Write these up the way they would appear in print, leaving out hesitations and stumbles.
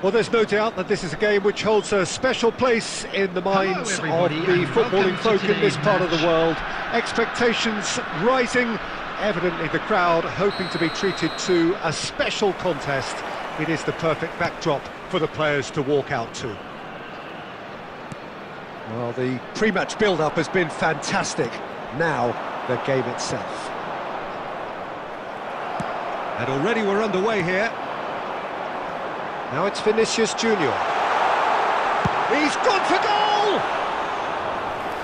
Well, there's no doubt that this is a game which holds a special place in the minds of the footballing folk in this part of the world. Expectations rising, evidently the crowd hoping to be treated to a special contest. It is the perfect backdrop for the players to walk out to. Well, the pre-match build-up has been fantastic. Now, the game itself. And already we're underway here. Now it's Vinicius Junior. He's gone for goal!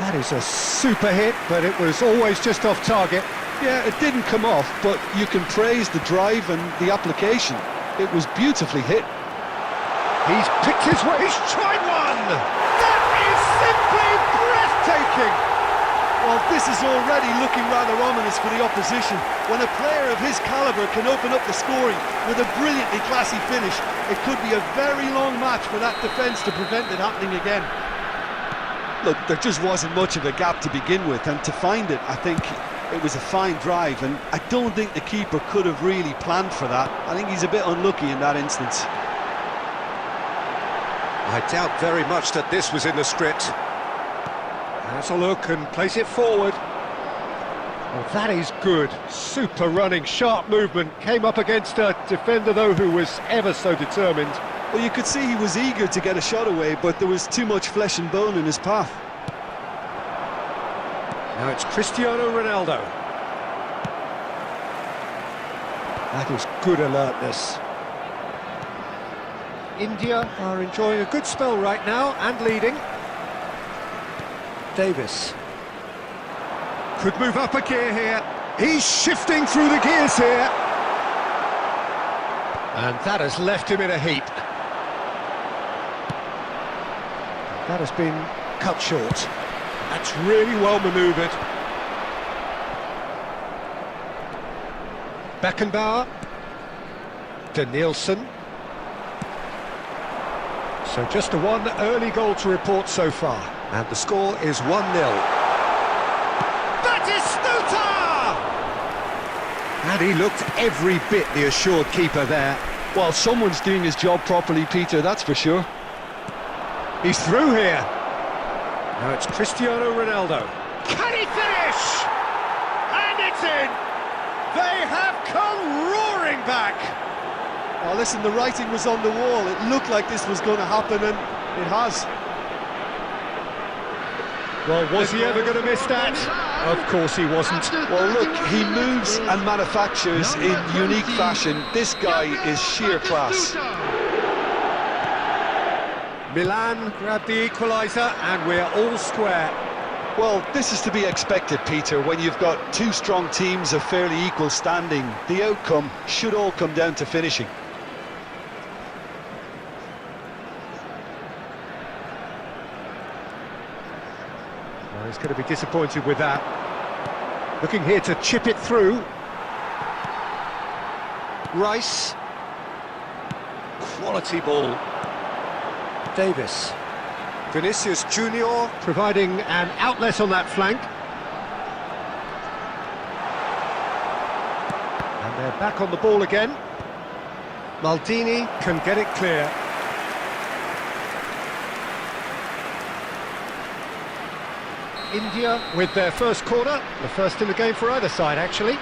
That is a super hit, but it was always just off target. Yeah, it didn't come off, but you can praise the drive and the application. It was beautifully hit. He's picked his way, he's tried one! That is simply breathtaking! Well, this is already looking rather ominous for the opposition. When a player of his calibre can open up the scoring with a brilliantly classy finish, it could be a very long match for that defence to prevent it happening again. Look, there just wasn't much of a gap to begin with, and to find it, I think it was a fine drive, and I don't think the keeper could have really planned for that. I think he's a bit unlucky in that instance. I doubt very much that this was in the script. Has a look and plays it forward. Well, that is good. Super running, sharp movement. Came up against a defender, though, who was ever so determined. Well, you could see he was eager to get a shot away, but there was too much flesh and bone in his path. Now it's Cristiano Ronaldo. That is good alertness. India are enjoying a good spell right now and leading. Davis could move up a gear here. He's shifting through the gears here. And that has left him in a heap. That has been cut short. That's really well manoeuvred. Beckenbauer. Danielson. So just a one early goal to report so far. And the score is 1-0. Batistuta! And he looked every bit the assured keeper there. Well, someone's doing his job properly, Peter, that's for sure. He's through here. Now it's Cristiano Ronaldo. Can he finish? And it's in! They have come roaring back! Well, listen, the writing was on the wall. It looked like this was going to happen, and it has. Well, was he ever going to miss that? Of course he wasn't. Well, look, he moves and manufactures in unique fashion. This guy is sheer class. Milan grabbed the equaliser, and we're all square. Well, this is to be expected, Peter, when you've got two strong teams of fairly equal standing. The outcome should all come down to finishing. Well, he's going to be disappointed with that. Looking here to chip it through. Rice. Quality ball. Davis. Vinicius Junior providing an outlet on that flank. And they're back on the ball again. Maldini can get it clear. India with their first corner, the first in the game for either side, actually.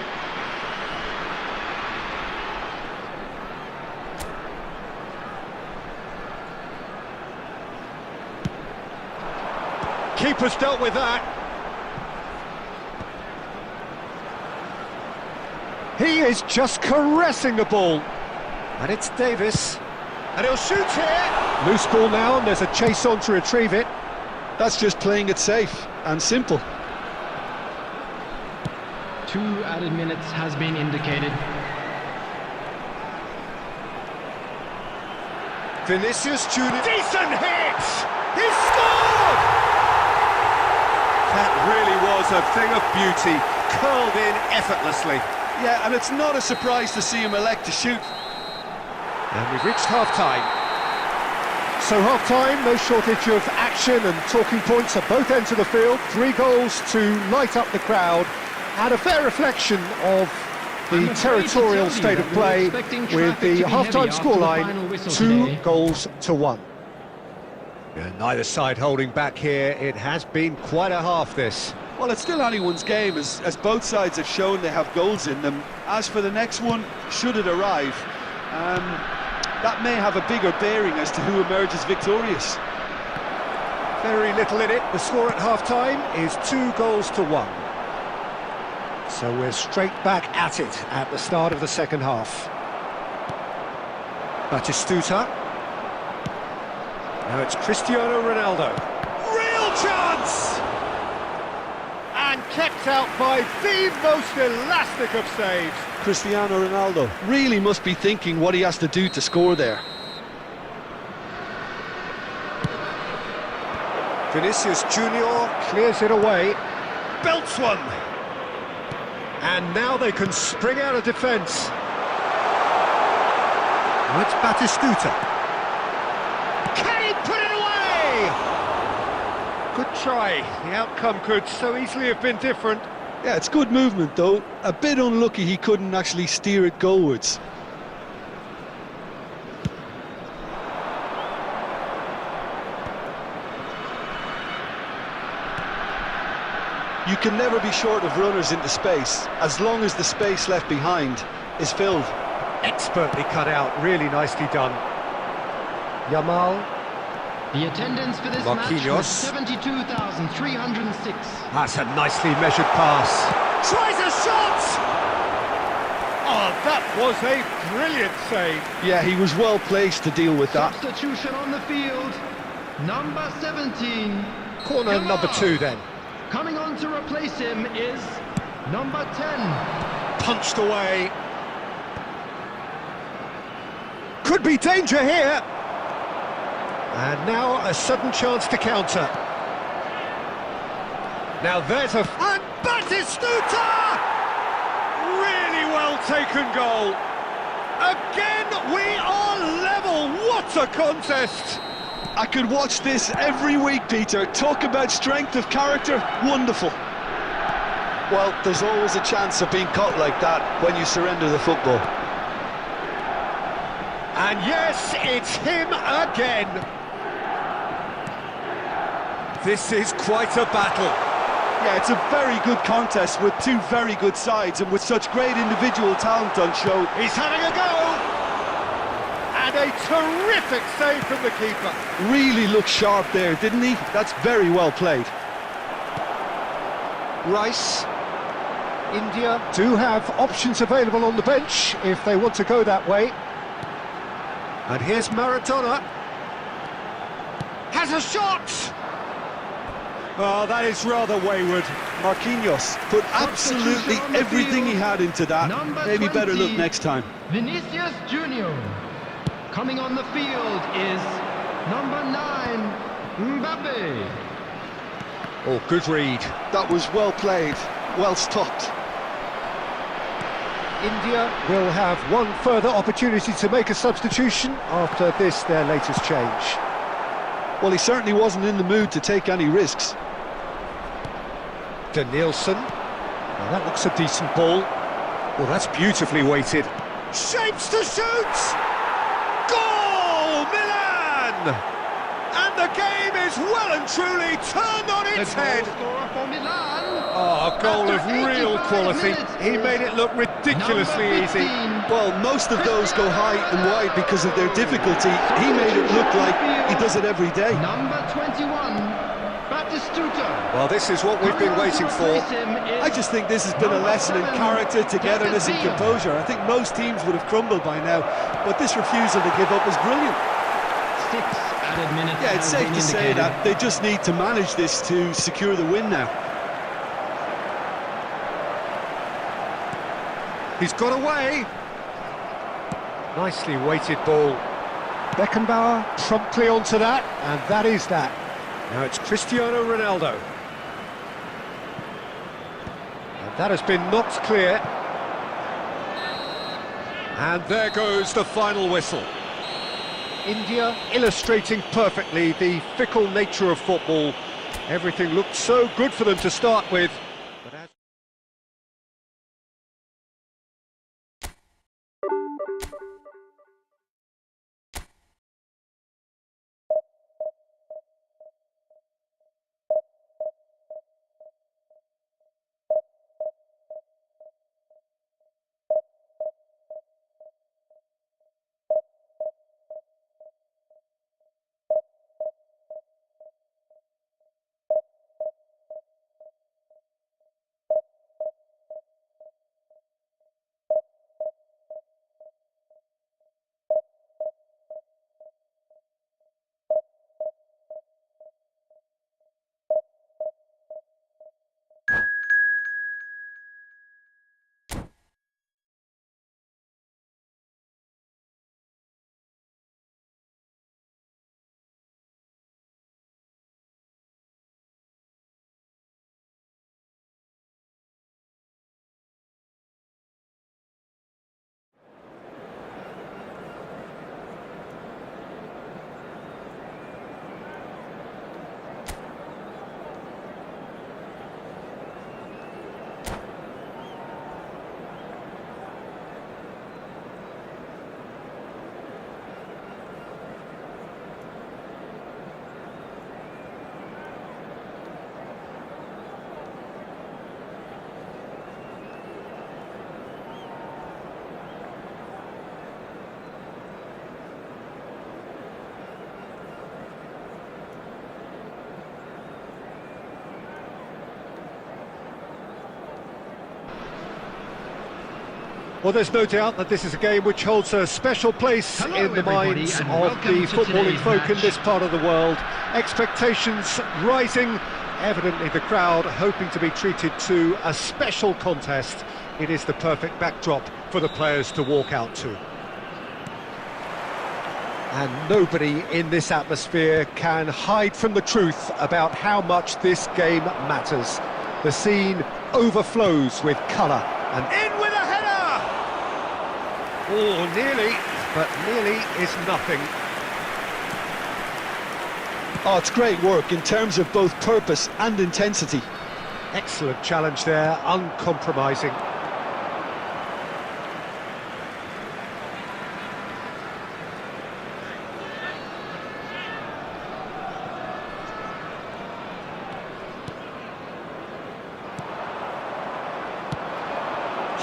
Keeper's dealt with that. He is just caressing the ball. And it's Davis. And he'll shoot here. Loose ball now, and there's a chase on to retrieve it. That's just playing it safe and simple. 2 added minutes has been indicated. Vinicius Junior. Decent hit! He scored! That really was a thing of beauty, curled in effortlessly. Yeah, and it's not a surprise to see him elect to shoot. And we've reached half-time. So half-time, no shortage of action and talking points at both ends of the field. 3 goals to light up the crowd, and a fair reflection of The territorial state of play with the half-time scoreline 2-1. Yeah, neither side holding back here. It has been quite a half, this. Well, it's still anyone's game, as both sides have shown they have goals in them. As for the next one, should it arrive, that may have a bigger bearing as to who emerges victorious. Very little in it. The score at half-time is 2-1. So we're straight back at it at the start of the second half. Batistuta. Now it's Cristiano Ronaldo. Real chance! And kept out by the most elastic of saves. Cristiano Ronaldo really must be thinking what he has to do to score there. Vinicius Junior clears it away. Belts one. And now they can spring out of defence. Now it's Batistuta. Can he put it away? Good try. The outcome could so easily have been different. Yeah, it's good movement though. A bit unlucky he couldn't actually steer it goalwards. You can never be short of runners into space, as long as the space left behind is filled. Expertly cut out, really nicely done. Yamal. The attendance for this match was 72,306. That's a nicely measured pass. Tries a shot! Oh, that was a brilliant save. Yeah, he was well placed to deal with that. Substitution on the field, number 17. Corner Yamal. number 2 then. Coming on to replace him is number 10. Punched away. Could be danger here. And now a sudden chance to counter. Now there's a... And Batistuta! Really well taken goal. Again, we are level. What a contest! I could watch this every week, Peter. Talk about strength of character, wonderful. Well, there's always a chance of being caught like that when you surrender the football. And yes, it's him again. This is quite a battle. Yeah, it's a very good contest with two very good sides and with such great individual talent on show. He's having a go. And a terrific save from the keeper. Really looked sharp there, didn't he? That's very well played. Rice. India do have options available on the bench if they want to go that way. And here's Maradona. Has a shot! Oh, that is rather wayward. Marquinhos put absolutely everything he had into that. Maybe better look next time. Vinicius Junior. Coming on the field is number 9, Mbappe. Oh, good read. That was well played, well stopped. India will have one further opportunity to make a substitution after this, their latest change. Well, he certainly wasn't in the mood to take any risks. Danielson. Well, that looks a decent ball. Well, that's beautifully weighted. Shapes to shoot! Goal! Milan! And the game is well and truly turned on its head. Oh, a goal of real quality. He made it look ridiculously easy. Well, most of those go high and wide because of their difficulty. He made it look like he does it every day. Number 21, Batistuta. Well, this is what we've been waiting for. I just think this has been a lesson in character, togetherness and composure. I think most teams would have crumbled by now, but this refusal to give up is brilliant. 6 added minutes. Yeah, it's safe to say that they just need to manage this to secure the win now. He's got away. Nicely weighted ball. Beckenbauer promptly onto that, and that is that. Now it's Cristiano Ronaldo. And that has been knocked clear. And there goes the final whistle. India illustrating perfectly the fickle nature of football. Everything looked so good for them to start with. Well, there's no doubt that this is a game which holds a special place in the minds of the footballing folk in this part of the world. Expectations rising, evidently the crowd hoping to be treated to a special contest. It is the perfect backdrop for the players to walk out to. And nobody in this atmosphere can hide from the truth about how much this game matters. The scene overflows with colour and in with a header! Oh, nearly, but nearly is nothing. Oh, it's great work in terms of both purpose and intensity. Excellent challenge there, uncompromising.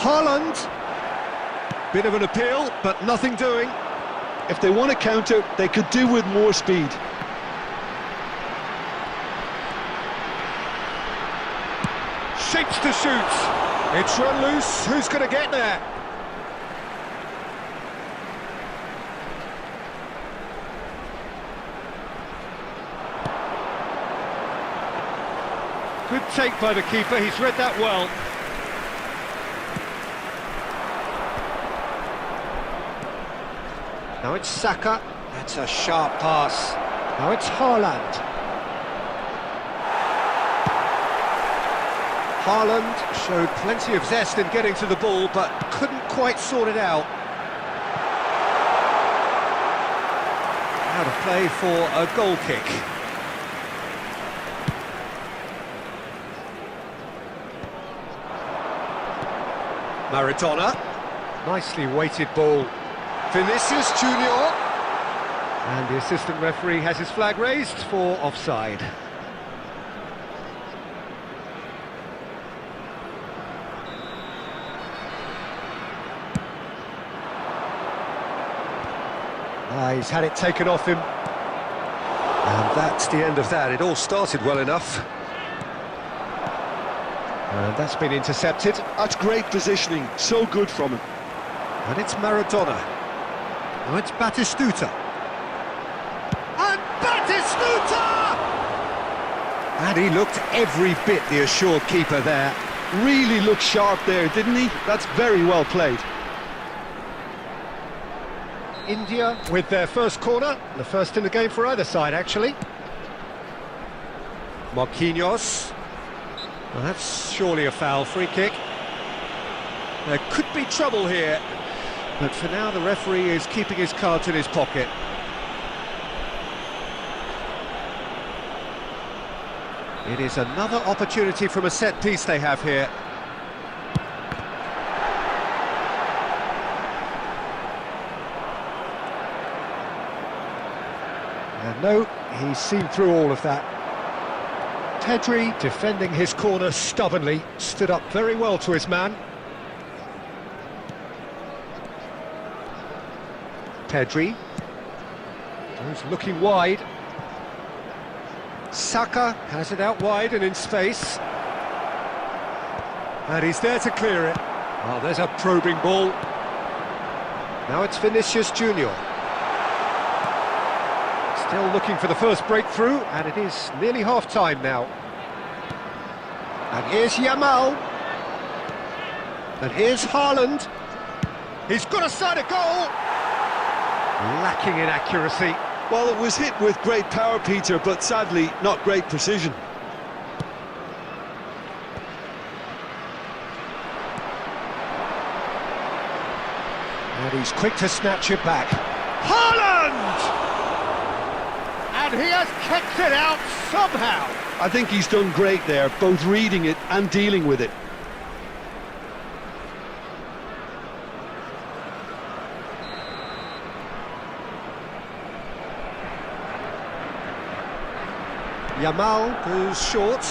Haaland. Bit of an appeal, but nothing doing. If they want to counter, they could do with more speed. Shapes to shoot. It's run loose. Who's going to get there? Good take by the keeper. He's read that well. Now it's Saka. That's a sharp pass. Now it's Haaland. Haaland showed plenty of zest in getting to the ball, but couldn't quite sort it out. Now to play for a goal kick. Maradona. Nicely weighted ball. Vinicius Junior. And the assistant referee has his flag raised for offside. He's had it taken off him. And that's the end of that. It all started well enough. And that's been intercepted. That's great positioning, so good from him. And it's Maradona. Now it's Batistuta. And Batistuta! And he looked every bit the assured keeper there. Really looked sharp there, didn't he? That's very well played. India with their first corner, the first in the game for either side, actually. Marquinhos. Well, that's surely a foul, free kick. There could be trouble here, but for now the referee is keeping his cards in his pocket. It is another opportunity from a set piece they have here. And no, he's seen through all of that. Pedri, defending his corner stubbornly, stood up very well to his man. Pedri goes looking wide. Saka has it out wide and in space. And he's there to clear it. Oh, there's a probing ball. Now it's Vinicius Junior. Still looking for the first breakthrough, and it is nearly half-time now. And here's Yamal. And here's Haaland. He's got a side of goal. Lacking in accuracy. Well, it was hit with great power, Peter, but sadly, not great precision. And he's quick to snatch it back. Haaland! And he has kicked it out somehow. I think he's done great there, both reading it and dealing with it. Yamal goes short.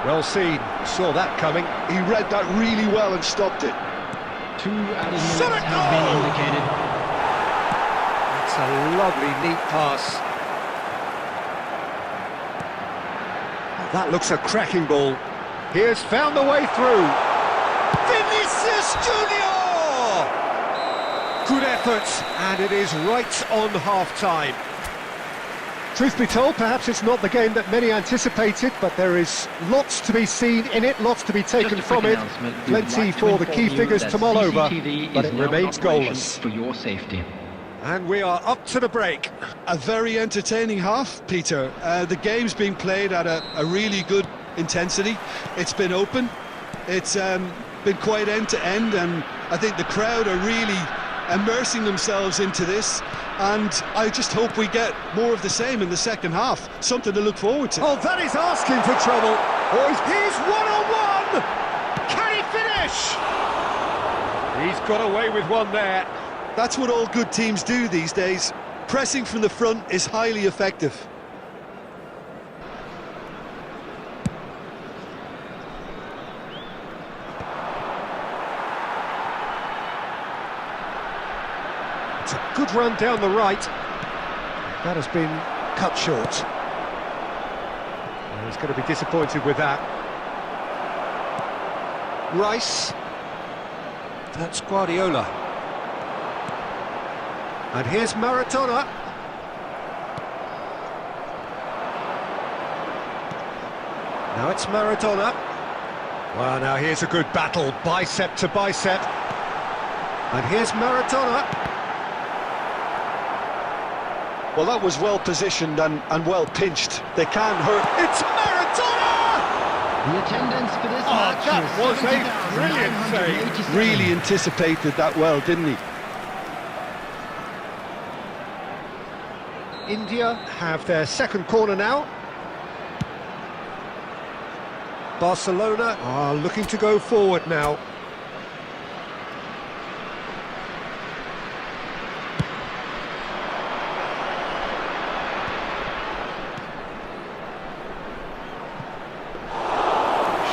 Well seen, saw that coming. He read that really well and stopped it. 2 added minutes have been indicated. It's a lovely, neat pass. That looks a cracking ball. He has found the way through. Vinicius Junior! Good effort, and it is right on half-time. Truth be told, perhaps it's not the game that many anticipated, but there is lots to be seen in it, lots to be taken from it. Plenty for the key figures to mull over, but it remains goalless. For your safety. And we are up to the break. A very entertaining half, Peter. The game's been played at a really good intensity. It's been open. It's been quite end-to-end, and I think the crowd are really immersing themselves into this, and I just hope we get more of the same in the second half. Something to look forward to. Oh, that is asking for trouble. He's one-on-one! Can he finish? He's got away with one there. That's what all good teams do these days. Pressing from the front is highly effective. It's a good run down the right. That has been cut short. He's going to be disappointed with that. Rice. That's Guardiola. And here's Maradona. Now it's Maradona. Well, now here's a good battle, bicep to bicep. And here's Maradona. Well, that was well positioned and well pinched. They can't hurt. It's Maradona! The attendance for this match that was a brilliant save. Really anticipated that well, didn't he? India have their second corner now. Barcelona are looking to go forward now.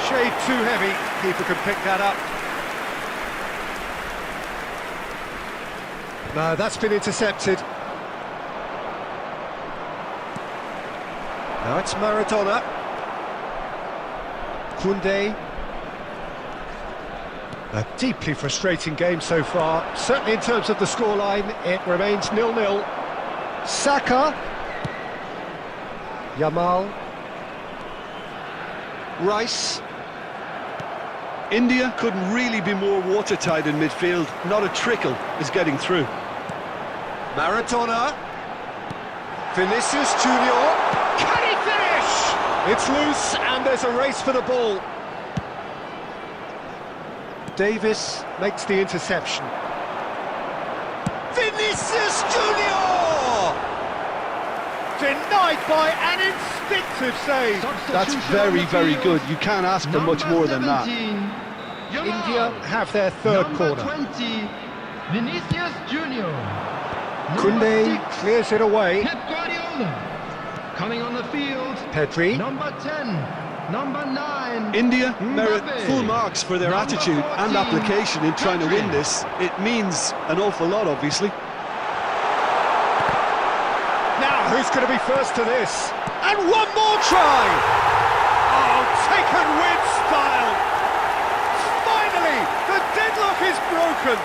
Shade too heavy, keeper can pick that up. No, that's been intercepted. Now it's Maradona. Koundé. A deeply frustrating game so far. Certainly in terms of the scoreline, it remains 0-0. Saka. Yamal. Rice. India couldn't really be more watertight in midfield. Not a trickle is getting through. Maradona. Vinicius Junior. Can he finish? It's loose and there's a race for the ball. Davis makes the interception. Vinicius Junior! Denied by an instinctive save. That's very, very good. You can't ask for much more than that. India have their third corner. 20, Vinicius Junior. Koundé clears it away. Pep Guardiola. Coming on the field, Pedri. number 10, number 9. India merit Mbappe. full marks for their Number attitude 14, and application in trying to win this. It means an awful lot, obviously. Now, who's going to be first to this? And one more try! Oh, taken with style! Finally, the deadlock is broken!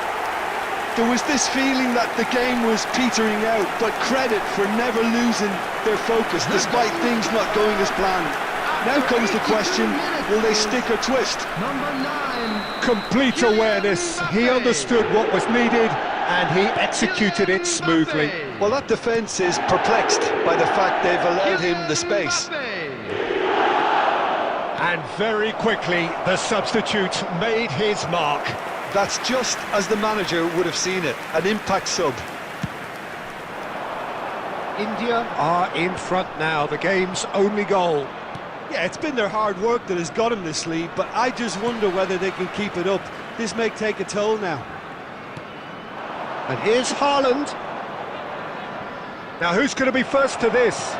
There was this feeling that the game was petering out, but credit for never losing their focus despite things not going as planned. Now comes the question, will they stick or twist? Number 9. Complete awareness, he understood what was needed and he executed it smoothly. Well, that defence is perplexed by the fact they've allowed him the space. And very quickly, the substitute made his mark. That's just as the manager would have seen it, an impact sub. India are in front now, the game's only goal. Yeah, it's been their hard work that has got them this lead, but I just wonder whether they can keep it up. This may take a toll now. And here's Haaland. Now who's going to be first to this?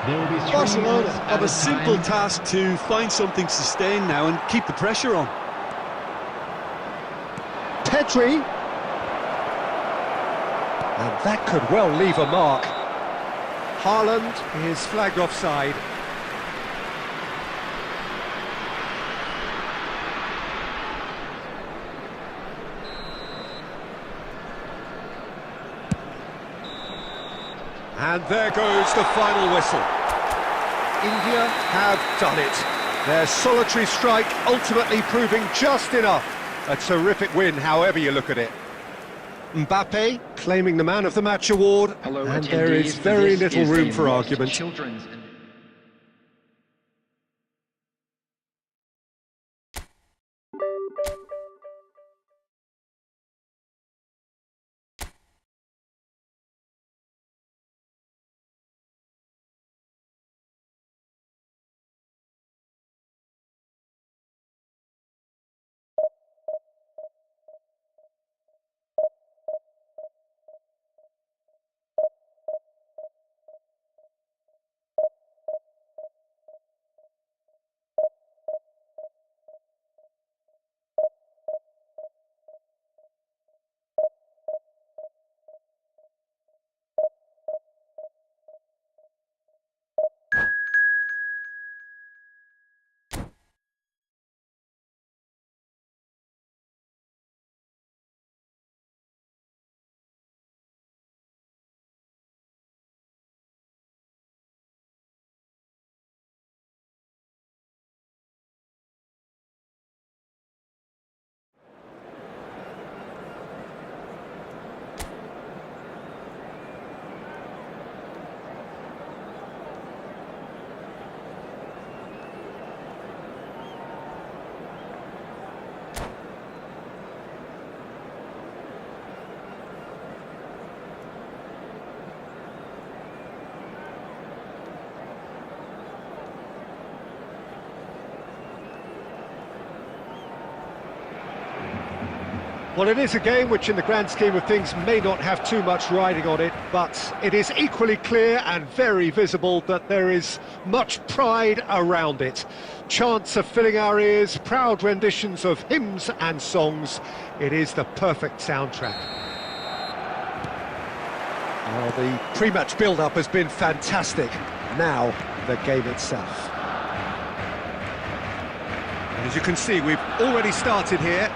There will be 3 Barcelona minutes have at a simple time. task to find something sustained now and keep the pressure on. Pedri. And that could well leave a mark. Haaland is flagged offside. And there goes the final whistle. India have done it. Their solitary strike ultimately proving just enough. A terrific win, however you look at it. Mbappe claiming the Man of the Match award, and there is very little room for argument. Well, it is a game which in the grand scheme of things may not have too much riding on it, but it is equally clear and very visible that there is much pride around it. Chants are filling our ears, proud renditions of hymns and songs. It is the perfect soundtrack. Well, the pre-match build-up has been fantastic. Now, the game itself. And as you can see, we've already started here.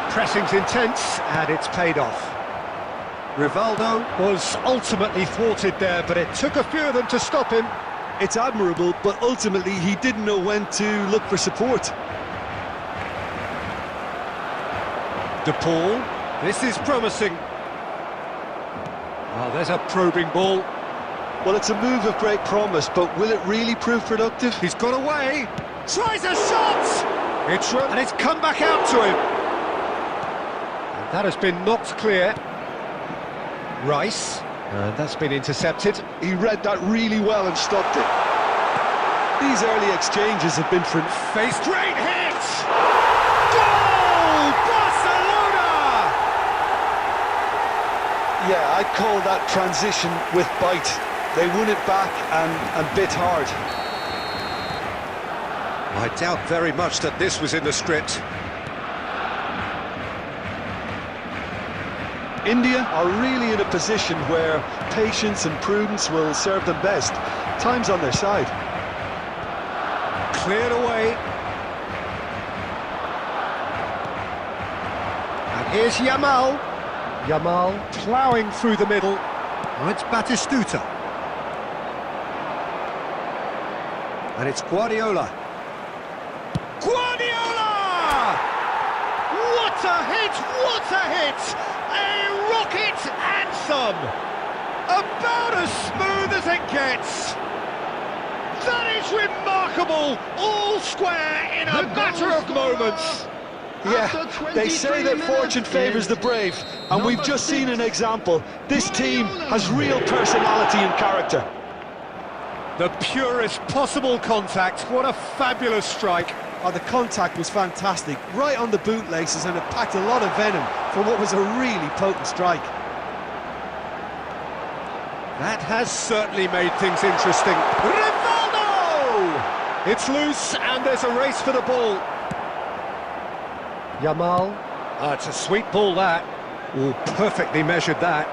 Pressing's intense, and it's paid off. Rivaldo was ultimately thwarted there, but it took a few of them to stop him. It's admirable, but ultimately he didn't know when to look for support. De Paul, this is promising. Oh, there's a probing ball. Well, it's a move of great promise, but will it really prove productive? He's got away, tries a shot! It's run, and it's come back out to him. That has been knocked clear. Rice, that's been intercepted. He read that really well and stopped it. These early exchanges have been for... Face great hit! Goal! Barcelona! Yeah, I'd call that transition with bite. They won it back and bit hard. I doubt very much that this was in the script. India are really in a position where patience and prudence will serve them best. Time's on their side. Cleared away. And here's Yamal. Yamal ploughing through the middle. Now it's Batistuta. And it's Guardiola. Guardiola! What a hit! What a hit! A rocket anthem! About as smooth as it gets! That is remarkable! All square in a matter of moments! Yeah, they say that fortune favours the brave, and we've just seen an example. This team has real personality and character. The purest possible contact, what a fabulous strike. Oh, the contact was fantastic, right on the bootlaces, and it packed a lot of venom for what was a really potent strike. That has certainly made things interesting. Rivaldo! It's loose, and there's a race for the ball. Yamal. It's a sweet ball, that. Oh, perfectly measured that.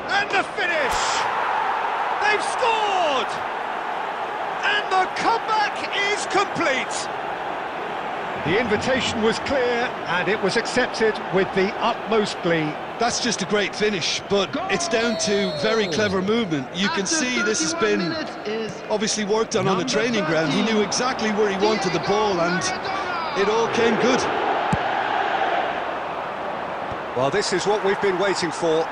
And the finish! They've scored! And the comeback is complete! The invitation was clear, and it was accepted with the utmost glee. That's just a great finish, but it's down to very clever movement. You can see this has been obviously worked on the training ground. He knew exactly where he wanted the ball, and it all came good. Well, this is what we've been waiting for.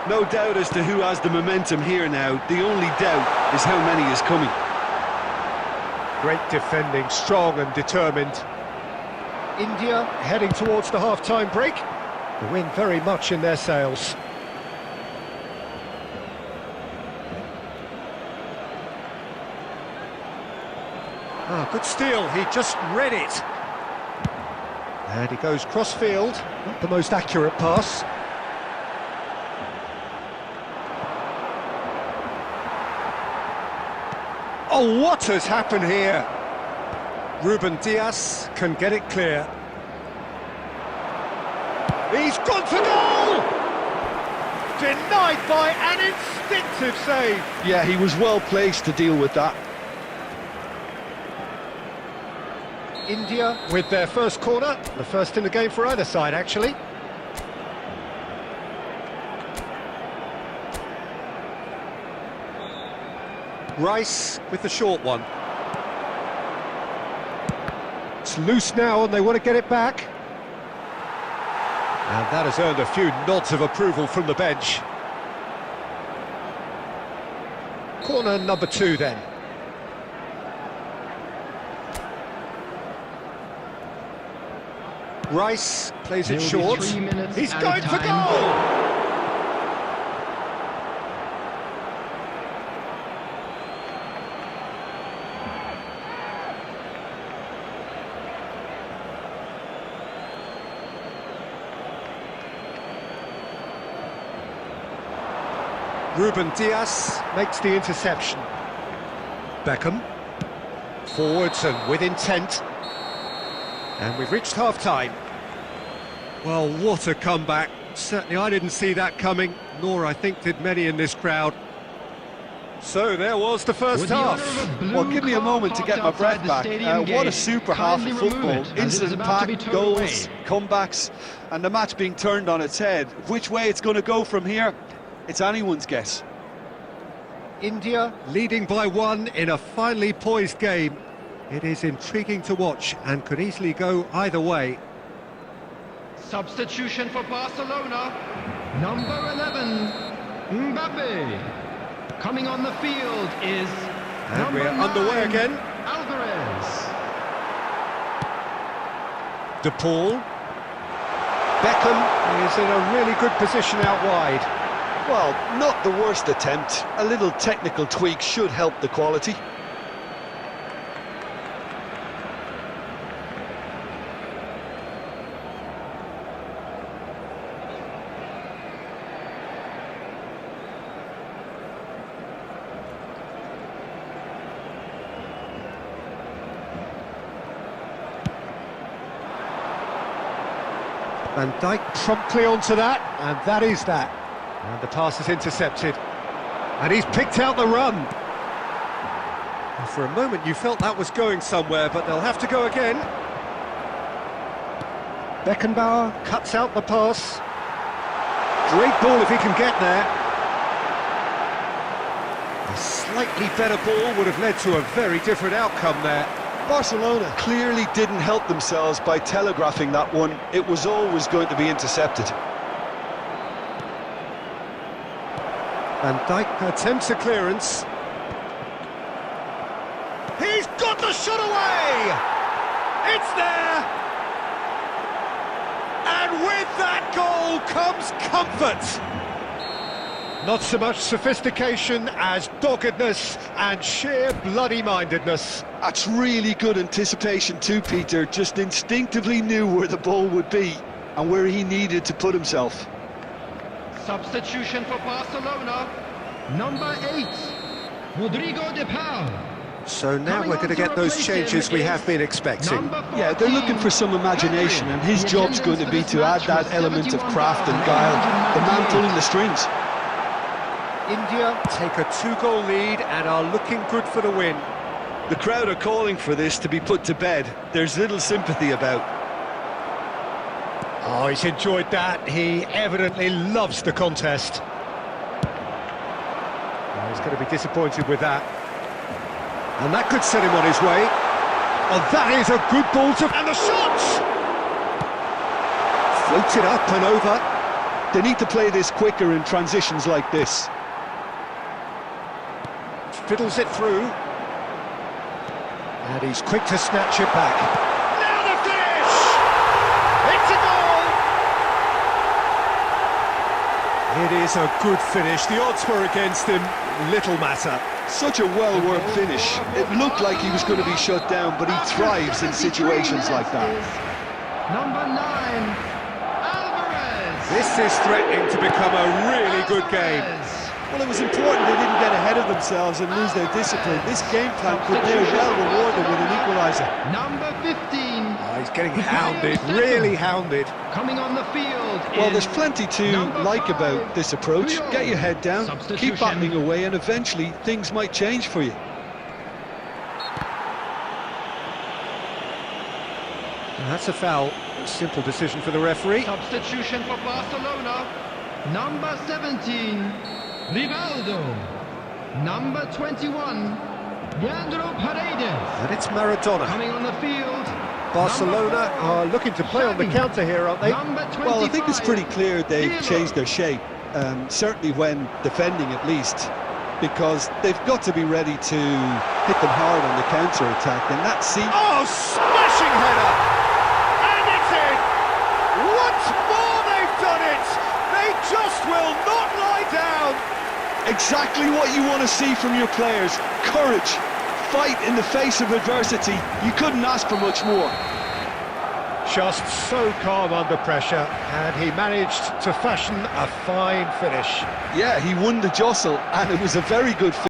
No doubt as to who has the momentum here now. The only doubt is how many is coming. Great defending, strong and determined. India heading towards the half-time break. The wind very much in their sails. Ah, good steal, he just read it. And he goes cross-field, not the most accurate pass. Oh, what has happened here? Ruben Diaz can get it clear. He's gone for goal! Denied by an instinctive save. Yeah, he was well placed to deal with that. India with their first corner, the first in the game for either side, actually. Rice with the short one. It's loose now and they want to get it back. And that has earned a few nods of approval from the bench. Corner number 2 then. Rice plays it short. He's going for goal! Ruben Diaz makes the interception. Beckham, forwards and with intent. And we've reached half-time. Well, what a comeback. Certainly I didn't see that coming, nor I think did many in this crowd. So there was the first half. Well, give me a moment to get my breath back. What a super half of football. Incident-packed goals, comebacks, and the match being turned on its head. Which way it's going to go from here, it's anyone's guess. India leading by 1 in a finely poised game. It is intriguing to watch and could easily go either way. Substitution for Barcelona. Number 11, Mbappe. Coming on the field is And we're 9, underway again. Alvarez. De Paul. Beckham is in a really good position out wide. Well, not the worst attempt. A little technical tweak should help the quality. Van Dijk promptly onto that, and that is that. And the pass is intercepted. And he's picked out the run. And for a moment you felt that was going somewhere, but they'll have to go again. Beckenbauer cuts out the pass. Great ball if he can get there. A slightly better ball would have led to a very different outcome there. Barcelona clearly didn't help themselves by telegraphing that one. It was always going to be intercepted. Van Dijk attempts a clearance. He's got the shot away! It's there! And with that goal comes comfort! Not so much sophistication as doggedness and sheer bloody-mindedness. That's really good anticipation too, Peter. Just instinctively knew where the ball would be and where he needed to put himself. Substitution for Barcelona. Number 8, Rodrigo de Paul. So now we're going to get those changes we have been expecting. Yeah, they're looking for some imagination, and his job's going to be to add that element of craft and guile. The man pulling the strings. India take a 2-goal lead and are looking good for the win. The crowd are calling for this to be put to bed. There's little sympathy about. Oh, he's enjoyed that. He evidently loves the contest. Oh, he's going to be disappointed with that. And that could set him on his way. Oh, that is a good ball to... And the shots! Floats it up and over. They need to play this quicker in transitions like this. Fiddles it through. And he's quick to snatch it back. Now the finish! It's a goal! It is a good finish. The odds were against him. Little matter. Such a well-worked finish. It looked like he was going to be shut down, but he thrives in situations like that. Number 9, Alvarez. This is threatening to become a really good game. Well, it was important they didn't get ahead of themselves and lose their discipline. This game plan could very well reward them with an equaliser. Number 15. Oh, he's getting hounded, really hounded. Coming on the field. Well, there's plenty to like about this approach. Get your head down, keep battling away, and eventually things might change for you. And that's a foul. Simple decision for the referee. Substitution for Barcelona. Number 17, Rivaldo. Number 21, Leandro Paredes. And it's Maradona. Coming on the field. Barcelona are looking to play on the counter here, aren't they? Well, I think it's pretty clear they've changed their shape, certainly when defending at least, because they've got to be ready to hit them hard on the counter-attack, and that seems... Oh, smashing header! And it's in! Once more they've done it! They just will not lie down! Exactly what you want to see from your players. Courage, fight in the face of adversity. You couldn't ask for much more. Just so calm under pressure, and he managed to fashion a fine finish. Yeah, he won the jostle, and it was a very good finish.